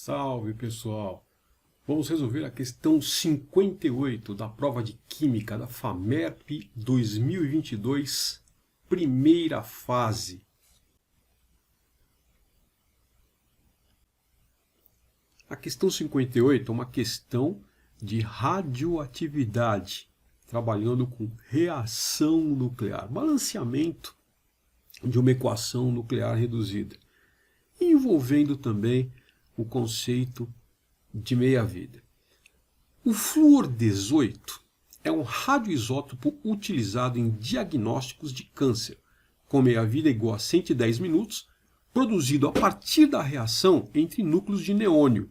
Salve pessoal! Vamos resolver a questão 58 da prova de Química da FAMERP 2022, primeira fase. A questão 58 é uma questão de radioatividade, trabalhando com reação nuclear, balanceamento de uma equação nuclear reduzida, envolvendo também o conceito de meia-vida. O flúor 18 é um radioisótopo utilizado em diagnósticos de câncer, com meia-vida igual a 110 minutos, produzido a partir da reação entre núcleos de neônio,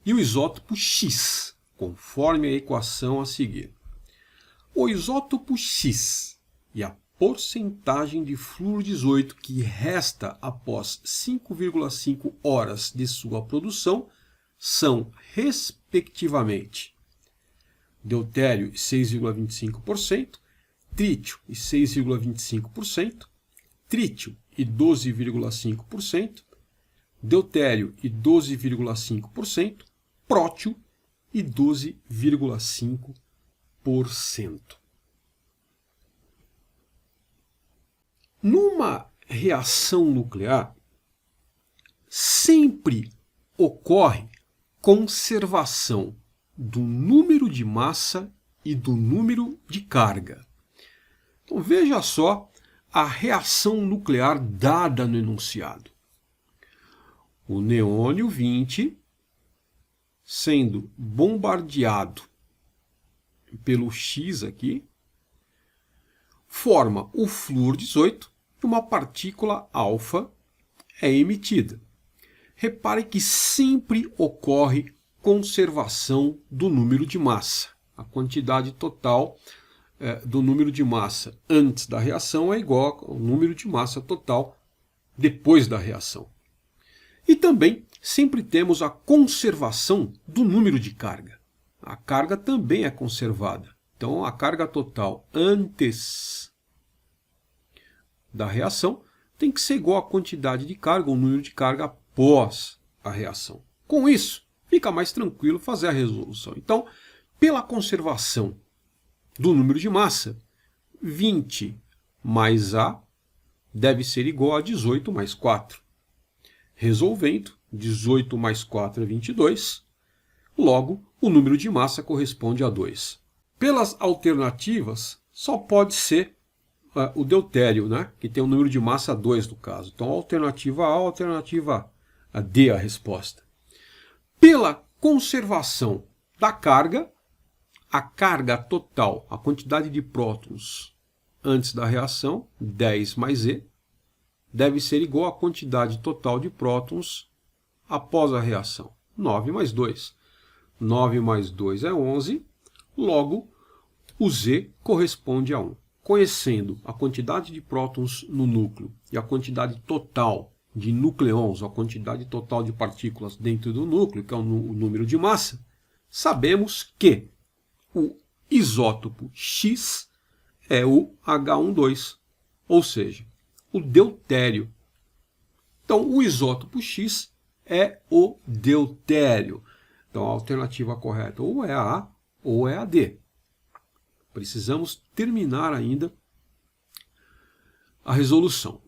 e o isótopo X, conforme a equação a seguir. O isótopo X e a porcentagem de flúor 18 que resta após 5,5 horas de sua produção são, respectivamente, deutério 6,25%, trítio e 6,25%, trítio e 12,5%, deutério e 12,5%, prótio e 12,5%. Numa reação nuclear, sempre ocorre conservação do número de massa e do número de carga. Então veja só a reação nuclear dada no enunciado. O neônio 20 sendo bombardeado pelo X aqui, forma o flúor 18 e uma partícula alfa é emitida. Repare que sempre ocorre conservação do número de massa. A quantidade total do número de massa antes da reação é igual ao número de massa total depois da reação. E também sempre temos a conservação do número de carga. A carga também é conservada. Então, a carga total antes da reação tem que ser igual à quantidade de carga, ou número de carga após a reação. Com isso, fica mais tranquilo fazer a resolução. Então, pela conservação do número de massa, 20 mais A deve ser igual a 18 mais 4. Resolvendo, 18 mais 4 é 22. Logo, o número de massa corresponde a 2. Pelas alternativas, só pode ser o deutério, né? Que tem um número de massa 2 no caso. Então, alternativa A, alternativa D a resposta. Pela conservação da carga, a carga total, a quantidade de prótons antes da reação, 10 mais E, deve ser igual à quantidade total de prótons após a reação, 9 mais 2. 9 mais 2 é 11, logo o Z corresponde a 1. Conhecendo a quantidade de prótons no núcleo e a quantidade total de nucleons, a quantidade total de partículas dentro do núcleo, que é o número de massa, sabemos que o isótopo X é o H12, ou seja, o deutério. Então, o isótopo X é o deutério. Então, a alternativa correta ou é a A ou é a D. Precisamos terminar ainda a resolução.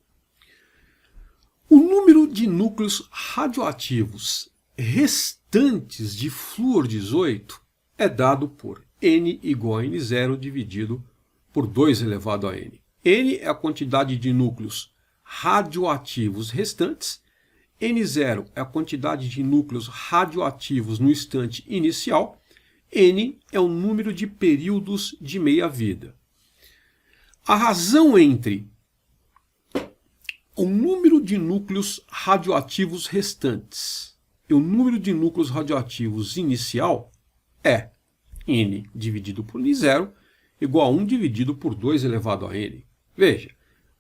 O número de núcleos radioativos restantes de flúor 18 é dado por N igual a N0 dividido por 2 elevado a N. N é a quantidade de núcleos radioativos restantes. N0 é a quantidade de núcleos radioativos no instante inicial. N é o número de períodos de meia-vida. A razão entre o número de núcleos radioativos restantes e o número de núcleos radioativos inicial é N dividido por N0 igual a 1 dividido por 2 elevado a N. Veja,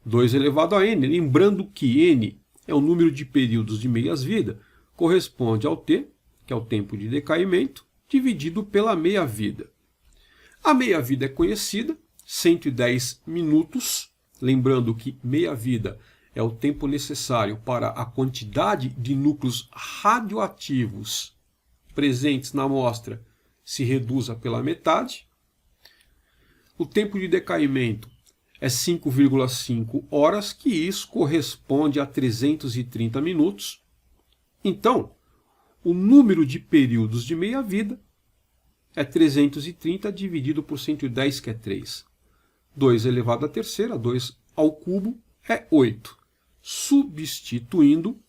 2 elevado a N, lembrando que N é o número de períodos de meias-vida, corresponde ao T, que é o tempo de decaimento, dividido pela meia-vida. A meia-vida é conhecida, 110 minutos, lembrando que meia-vida é o tempo necessário para a quantidade de núcleos radioativos presentes na amostra se reduza pela metade. O tempo de decaimento é 5,5 horas, que isso corresponde a 330 minutos. Então, o número de períodos de meia-vida é 330 dividido por 110, que é 3. 2 elevado à terceira, 2 ao cubo, é 8. Substituindo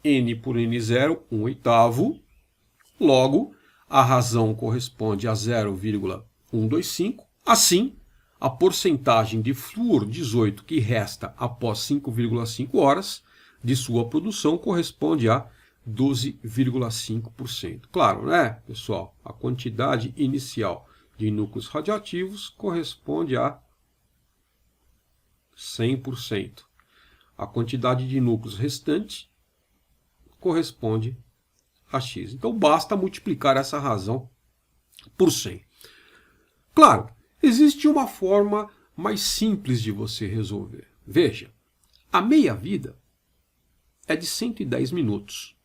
n por n0, 1/8. Logo, a razão corresponde a 0,125. Assim, a porcentagem de flúor 18 que resta após 5,5 horas de sua produção corresponde a 12,5%. Claro, né, pessoal? A quantidade inicial de núcleos radioativos corresponde a 100%. A quantidade de núcleos restante corresponde a x. Então, basta multiplicar essa razão por 100. Claro, existe uma forma mais simples de você resolver. Veja, a meia-vida é de 110 minutos.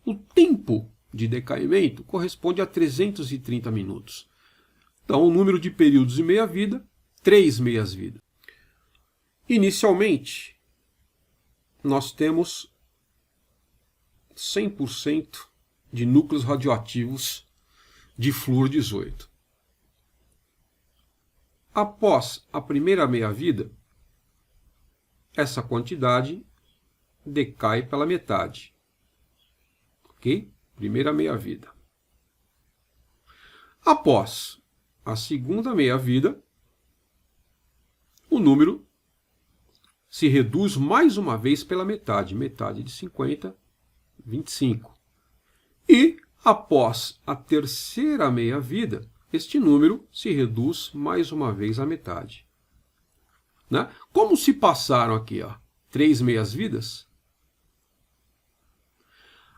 O tempo de decaimento corresponde a 330 minutos. Então, o número de períodos de meia-vida, 3 meias-vidas. Inicialmente, nós temos 100% de núcleos radioativos de flúor 18. Após a primeira meia-vida, essa quantidade decai pela metade. Ok? Primeira meia-vida. Após a segunda meia-vida, o número se reduz mais uma vez pela metade. Metade de 50, 25. E após a terceira meia-vida, este número se reduz mais uma vez à metade. Né? Como se passaram aqui 3 meias-vidas,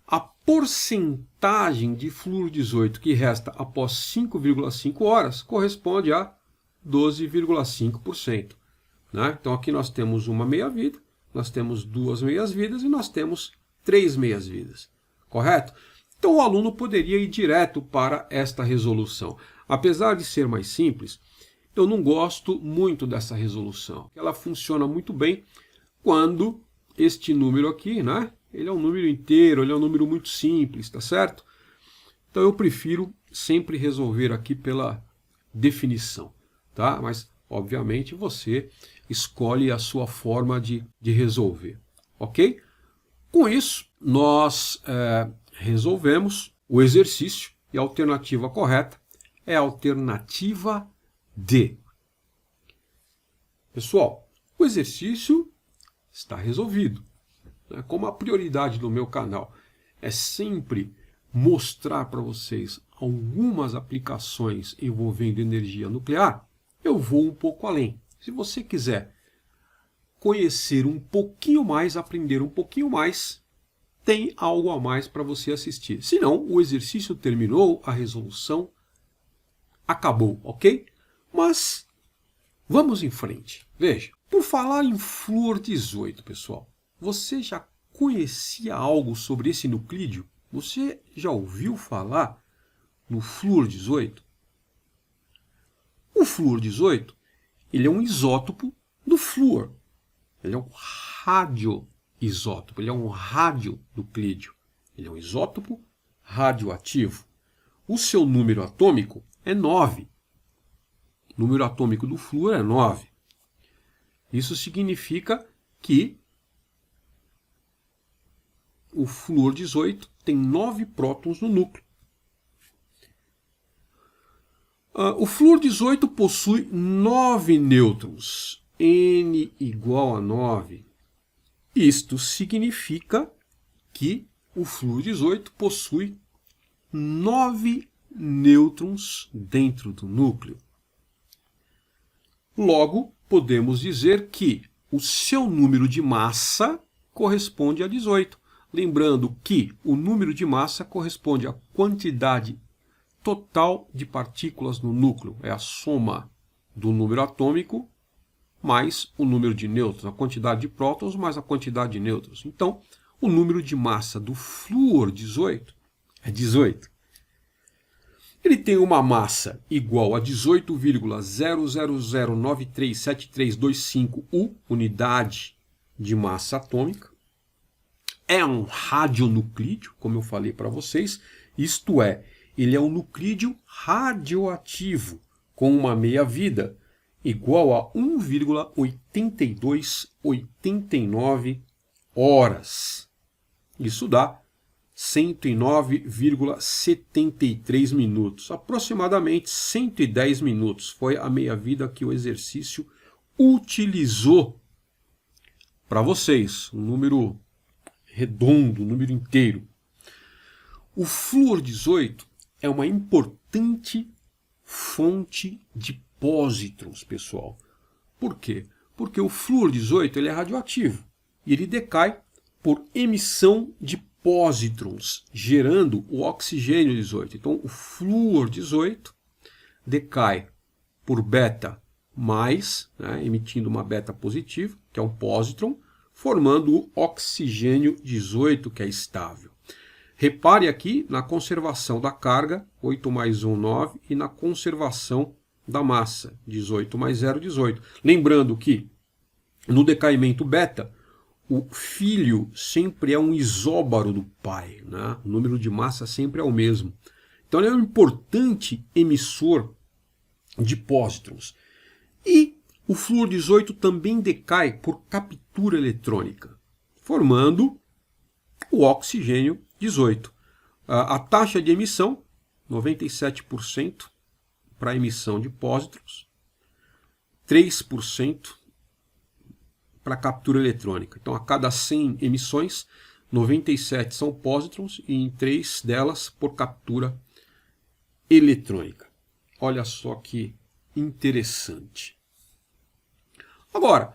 a porcentagem de flúor 18 que resta após 5,5 horas corresponde a 12,5%. Né? Então aqui nós temos uma meia-vida, nós temos 2 meias-vidas e nós temos 3 meias-vidas. Correto? Então o aluno poderia ir direto para esta resolução. Apesar de ser mais simples, eu não gosto muito dessa resolução. Ela funciona muito bem quando este número aqui, né? Ele é um número inteiro, ele é um número muito simples, tá certo? Então eu prefiro sempre resolver aqui pela definição, tá? Mas, obviamente, você escolhe a sua forma de resolver, ok? Com isso, nós resolvemos o exercício e a alternativa correta é a alternativa D. Pessoal, o exercício está resolvido. Como a prioridade do meu canal é sempre mostrar para vocês algumas aplicações envolvendo energia nuclear, eu vou um pouco além. Se você quiser conhecer um pouquinho mais, aprender um pouquinho mais, tem algo a mais para você assistir. Se não, o exercício terminou, a resolução acabou, ok? Mas vamos em frente. Veja, por falar em flúor 18, pessoal, você já conhecia algo sobre esse nuclídeo? Você já ouviu falar no flúor 18? O flúor 18, ele é um isótopo do flúor. Ele é um radioisótopo, ele é um radionuclídeo. Ele é um isótopo radioativo. O seu número atômico é 9. O número atômico do flúor é 9. Isso significa que o flúor 18 tem 9 prótons no núcleo. O flúor 18 possui 9 nêutrons, N igual a 9. Isto significa que o flúor 18 possui 9 nêutrons dentro do núcleo. Logo, podemos dizer que o seu número de massa corresponde a 18. Lembrando que o número de massa corresponde à quantidade total de partículas no núcleo. É a soma do número atômico mais o número de nêutrons, a quantidade de prótons mais a quantidade de nêutrons. Então, o número de massa do flúor 18 é 18. Ele tem uma massa igual a 18,000937325 unidade de massa atômica. É um radionuclídeo, como eu falei para vocês, isto é, ele é um nuclídeo radioativo com uma meia-vida igual a 1,8289 horas. Isso dá 109,73 minutos. Aproximadamente 110 minutos foi a meia-vida que o exercício utilizou para vocês. Um número redondo, um número inteiro. O flúor 18 é uma importante fonte de pósitrons, pessoal. Por quê? Porque o flúor 18 ele é radioativo e ele decai por emissão de pósitrons, gerando o oxigênio 18. Então, o flúor 18 decai por beta mais, né, emitindo uma beta positiva, que é um pósitron, formando o oxigênio 18, que é estável. Repare aqui na conservação da carga, 8 mais 1, 9, e na conservação da massa, 18 mais 0, 18. Lembrando que no decaimento beta, o filho sempre é um isóbaro do pai, né? O número de massa sempre é o mesmo. Então ele é um importante emissor de pósitrons. E o flúor 18 também decai por captura eletrônica, formando o oxigênio 18. A taxa de emissão, 97% para a emissão de pósitrons, 3% para captura eletrônica. Então, a cada 100 emissões, 97 são pósitrons e em 3 delas por captura eletrônica. Olha só que interessante. Agora,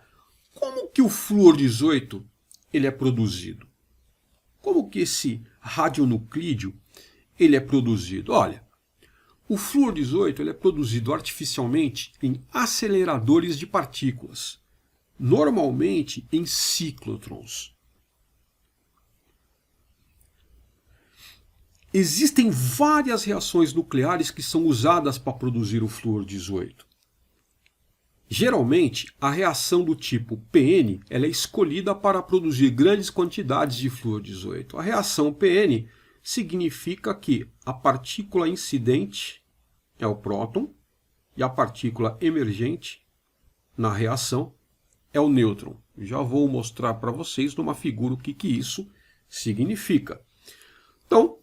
como que o flúor 18 ele é produzido? Como que esse radionuclídeo ele é produzido? Olha, o flúor 18 ele é produzido artificialmente em aceleradores de partículas, normalmente em ciclotrons. Existem várias reações nucleares que são usadas para produzir o flúor 18. Geralmente, a reação do tipo PN ela é escolhida para produzir grandes quantidades de flúor 18. A reação PN significa que a partícula incidente é o próton e a partícula emergente na reação é o nêutron. Já vou mostrar para vocês numa figura o que isso significa. Então,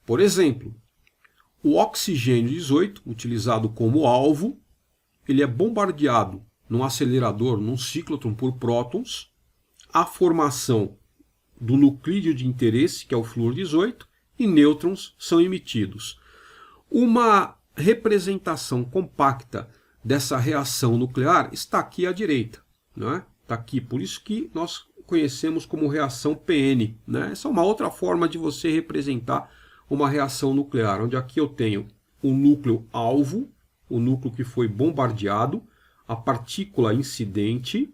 por exemplo, o oxigênio 18, utilizado como alvo, ele é bombardeado num acelerador, num ciclotron por prótons, a formação do nuclídeo de interesse, que é o flúor 18, e nêutrons são emitidos. Uma representação compacta dessa reação nuclear está aqui à direita, né? Está aqui, por isso que nós conhecemos como reação PN, né? Essa é uma outra forma de você representar uma reação nuclear, onde aqui eu tenho o núcleo alvo, o núcleo que foi bombardeado, a partícula incidente,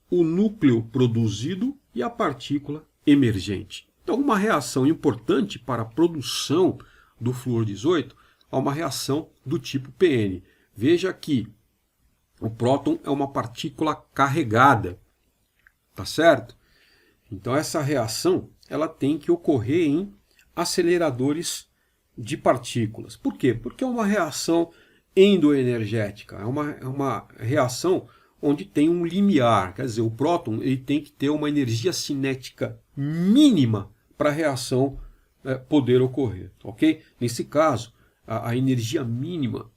o núcleo produzido e a partícula emergente. Então, uma reação importante para a produção do flúor 18 é uma reação do tipo PN. Veja que o próton é uma partícula carregada, tá certo? Então, essa reação ela tem que ocorrer em aceleradores de partículas. Por quê? Porque é uma reação endoenergética, é uma reação onde tem um limiar, quer dizer, o próton ele tem que ter uma energia cinética mínima para a reação poder ocorrer, ok? Nesse caso, a energia mínima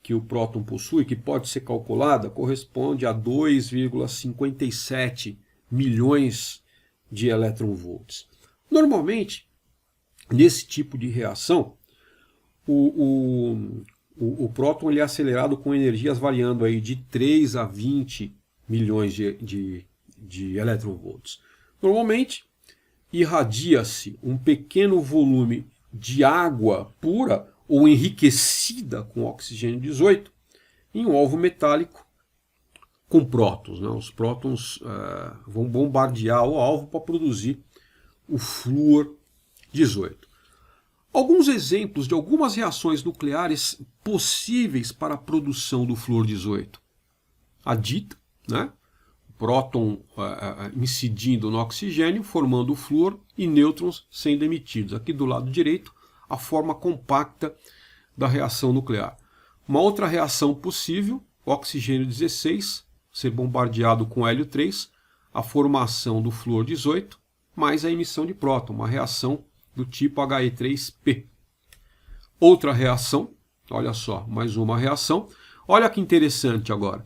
que o próton possui, que pode ser calculada, corresponde a 2,57 milhões de eletronvolts. Normalmente, nesse tipo de reação, o próton ele é acelerado com energias variando aí de 3 a 20 milhões de eletronvolts. Normalmente, irradia-se um pequeno volume de água pura ou enriquecida com oxigênio 18 em um alvo metálico com prótons, né? Os prótons vão bombardear o alvo para produzir o flúor 18. Alguns exemplos de algumas reações nucleares possíveis para a produção do flúor 18. A dita, né? O próton incidindo no oxigênio, formando o flúor, e nêutrons sendo emitidos. Aqui do lado direito, a forma compacta da reação nuclear. Uma outra reação possível, oxigênio 16, ser bombardeado com hélio 3, a formação do flúor 18, mais a emissão de próton, uma reação do tipo He3P. Outra reação, olha só, mais uma reação. Olha que interessante agora.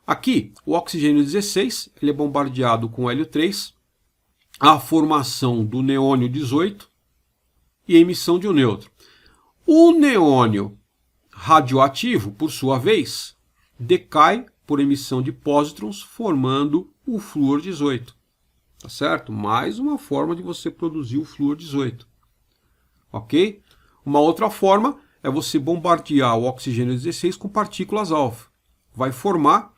Aqui, o oxigênio 16, ele é bombardeado com hélio 3, a formação do neônio 18 e a emissão de um nêutron. O neônio radioativo, por sua vez, decai por emissão de pósitrons, formando o flúor 18. Tá certo? Mais uma forma de você produzir o flúor 18. Ok? Uma outra forma é você bombardear o oxigênio 16 com partículas alfa. Vai formar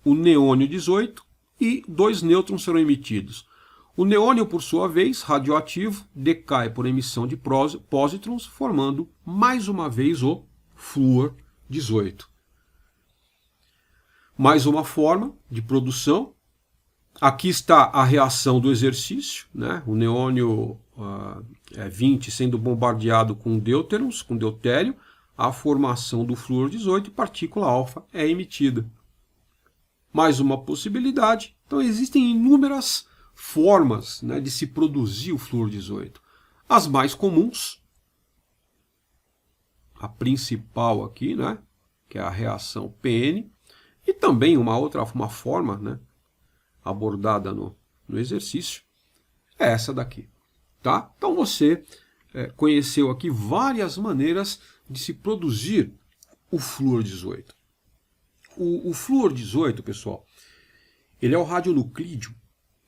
o neônio 18 e 2 nêutrons serão emitidos. O neônio, por sua vez, radioativo, decai por emissão de pósitrons, formando mais uma vez o flúor 18. Mais uma forma de produção. Aqui está a reação do exercício, né? O neônio 20 sendo bombardeado com deutérons, com deutério, a formação do flúor 18 e partícula alfa é emitida. Mais uma possibilidade. Então existem inúmeras formas, né, de se produzir o flúor 18. As mais comuns, a principal aqui, né, que é a reação PN, e também uma forma, né, abordada no exercício, é essa daqui. Tá? Então você conheceu aqui várias maneiras de se produzir o flúor 18. O flúor 18, pessoal, ele é o radionuclídeo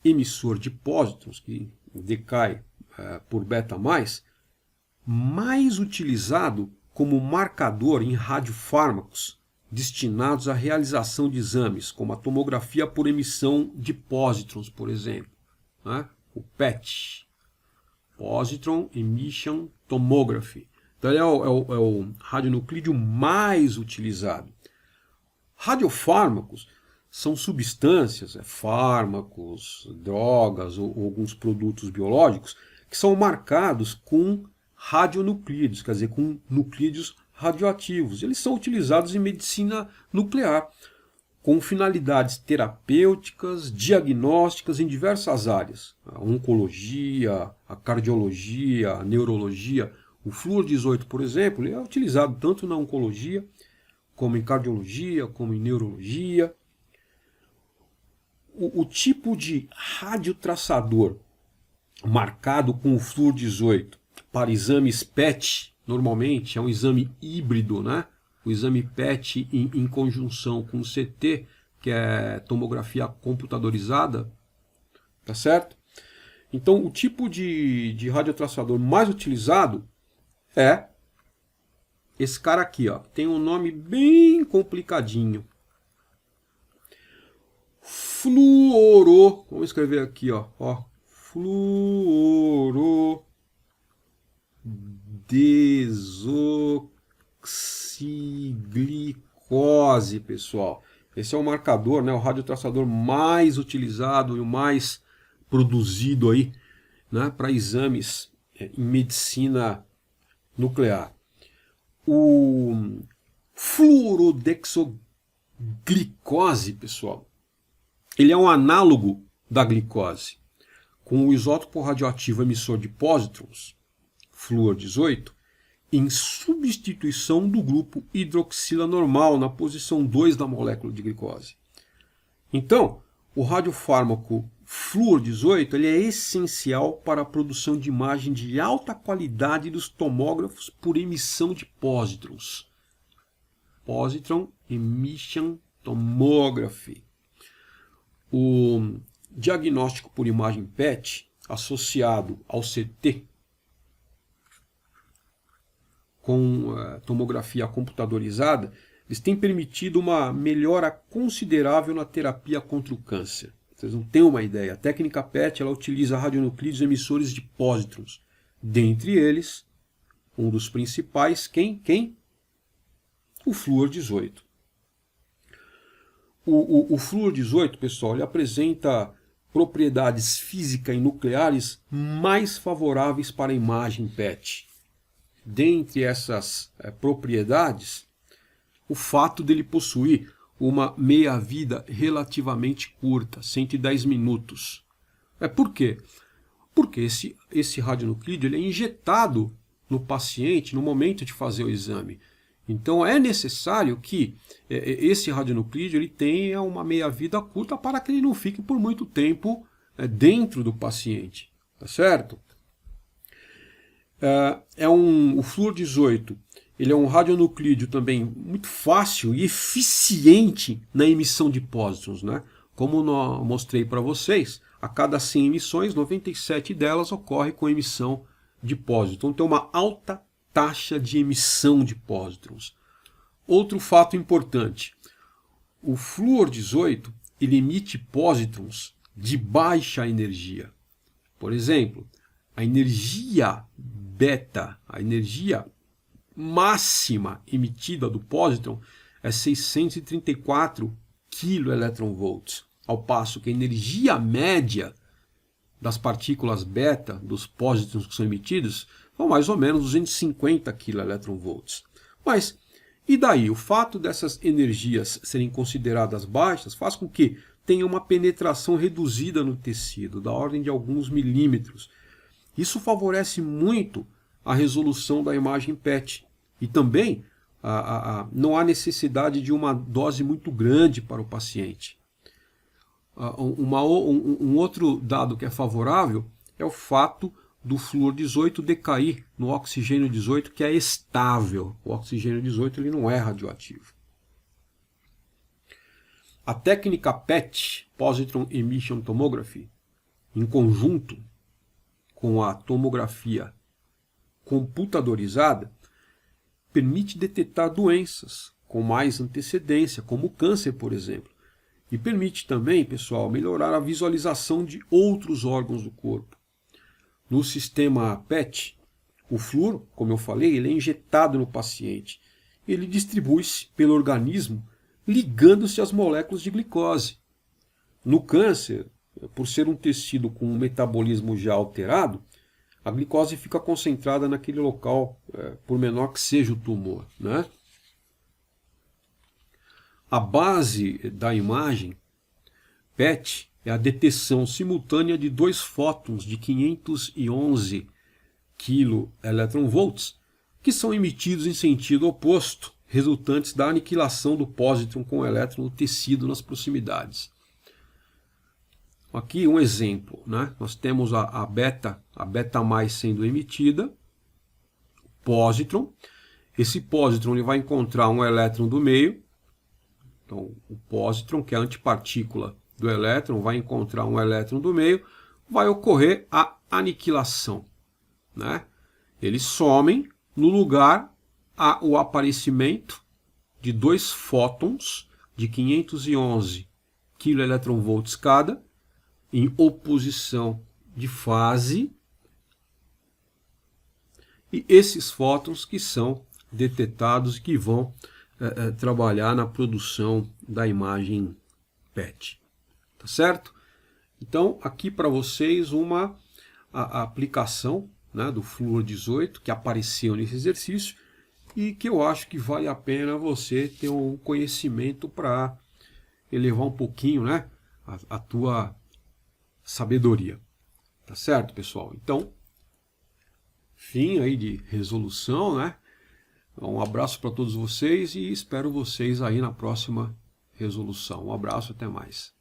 emissor de pósitrons, que decai por beta+, mais utilizado como marcador em radiofármacos destinados à realização de exames, como a tomografia por emissão de pósitrons, por exemplo, né? O PET, Positron Emission Tomography. Então ele é o radionuclídeo mais utilizado. Radiofármacos são substâncias, fármacos, drogas ou alguns produtos biológicos que são marcados com radionuclídeos, quer dizer, com nuclídeos radioativos. Eles são utilizados em medicina nuclear, com finalidades terapêuticas, diagnósticas em diversas áreas. A oncologia, a cardiologia, a neurologia. O flúor 18, por exemplo, ele é utilizado tanto na oncologia, como em cardiologia, como em neurologia. O tipo de radiotraçador marcado com o flúor 18 para exames PET, normalmente é um exame híbrido, né? O exame PET em conjunção com o CT, que é tomografia computadorizada, tá certo? Então, o tipo de radiotraçador mais utilizado é esse cara aqui, ó. Tem um nome bem complicadinho. Vamos escrever aqui, ó. Fluorodesoxiglicose, pessoal. Esse é o marcador, né, o radiotraçador mais utilizado e o mais produzido aí, né, para exames em medicina nuclear. O fluorodexoglicose, pessoal, ele é um análogo da glicose, com o isótopo radioativo emissor de pósitrons, flúor 18, em substituição do grupo hidroxila normal na posição 2 da molécula de glicose. Então, o radiofármaco flúor 18 ele é essencial para a produção de imagem de alta qualidade dos tomógrafos por emissão de pósitrons. Positron Emission Tomography. O diagnóstico por imagem PET associado ao CT com tomografia computadorizada, eles têm permitido uma melhora considerável na terapia contra o câncer. Vocês não têm uma ideia. A técnica PET ela utiliza radionuclídeos emissores de pósitrons. Dentre eles, um dos principais, quem? O flúor 18. O flúor 18, pessoal, ele apresenta propriedades físicas e nucleares mais favoráveis para a imagem PET. Dentre essas propriedades, o fato dele possuir uma meia-vida relativamente curta, 110 minutos. Por quê? Porque esse radionuclídeo ele é injetado no paciente no momento de fazer o exame. Então é necessário que esse radionuclídeo ele tenha uma meia-vida curta para que ele não fique por muito tempo dentro do paciente. Tá certo? O flúor 18 ele é um radionuclídeo também muito fácil e eficiente na emissão de pósitrons, né? Como eu mostrei para vocês, a cada 100 emissões, 97 delas ocorre com emissão de pósitrons. Então tem uma alta taxa de emissão de pósitrons. Outro fato importante, o flúor 18 ele emite pósitrons de baixa energia. Por exemplo, a energia beta, a energia máxima emitida do pósitron é 634 keV, ao passo que a energia média das partículas beta, dos pósitrons que são emitidos, são mais ou menos 250 keV. Mas, e daí? O fato dessas energias serem consideradas baixas faz com que tenha uma penetração reduzida no tecido, da ordem de alguns milímetros. Isso favorece muito a resolução da imagem PET. E também não há necessidade de uma dose muito grande para o paciente. Um outro dado que é favorável é o fato do flúor 18 decair no oxigênio 18, que é estável. O oxigênio 18 ele não é radioativo. A técnica PET, Positron Emission Tomography, em conjunto com a tomografia computadorizada, permite detectar doenças com mais antecedência, como o câncer, por exemplo. E permite também, pessoal, melhorar a visualização de outros órgãos do corpo. No sistema PET, o flúor, como eu falei, ele é injetado no paciente. Ele distribui-se pelo organismo ligando-se às moléculas de glicose. No câncer, por ser um tecido com um metabolismo já alterado, a glicose fica concentrada naquele local, por menor que seja o tumor, né? A base da imagem PET é a detecção simultânea de dois fótons de 511 keV, que são emitidos em sentido oposto, resultantes da aniquilação do pósitron com o elétron no tecido nas proximidades. Aqui um exemplo, né? Nós temos a beta mais sendo emitida, pósitron. Esse pósitron ele vai encontrar um elétron do meio. Então, o pósitron, que é a antipartícula do elétron, vai encontrar um elétron do meio, vai ocorrer a aniquilação, né? Eles somem, no lugar há o aparecimento de dois fótons de 511 keV cada, em oposição de fase, e esses fótons que são detectados e que vão trabalhar na produção da imagem PET. Tá certo? Então, aqui para vocês a aplicação, né, do flúor 18 que apareceu nesse exercício e que eu acho que vale a pena você ter um conhecimento para elevar um pouquinho, né, a tua sabedoria. Tá certo, pessoal? Então, fim aí de resolução, né? Um abraço para todos vocês e espero vocês aí na próxima resolução. Um abraço, até mais.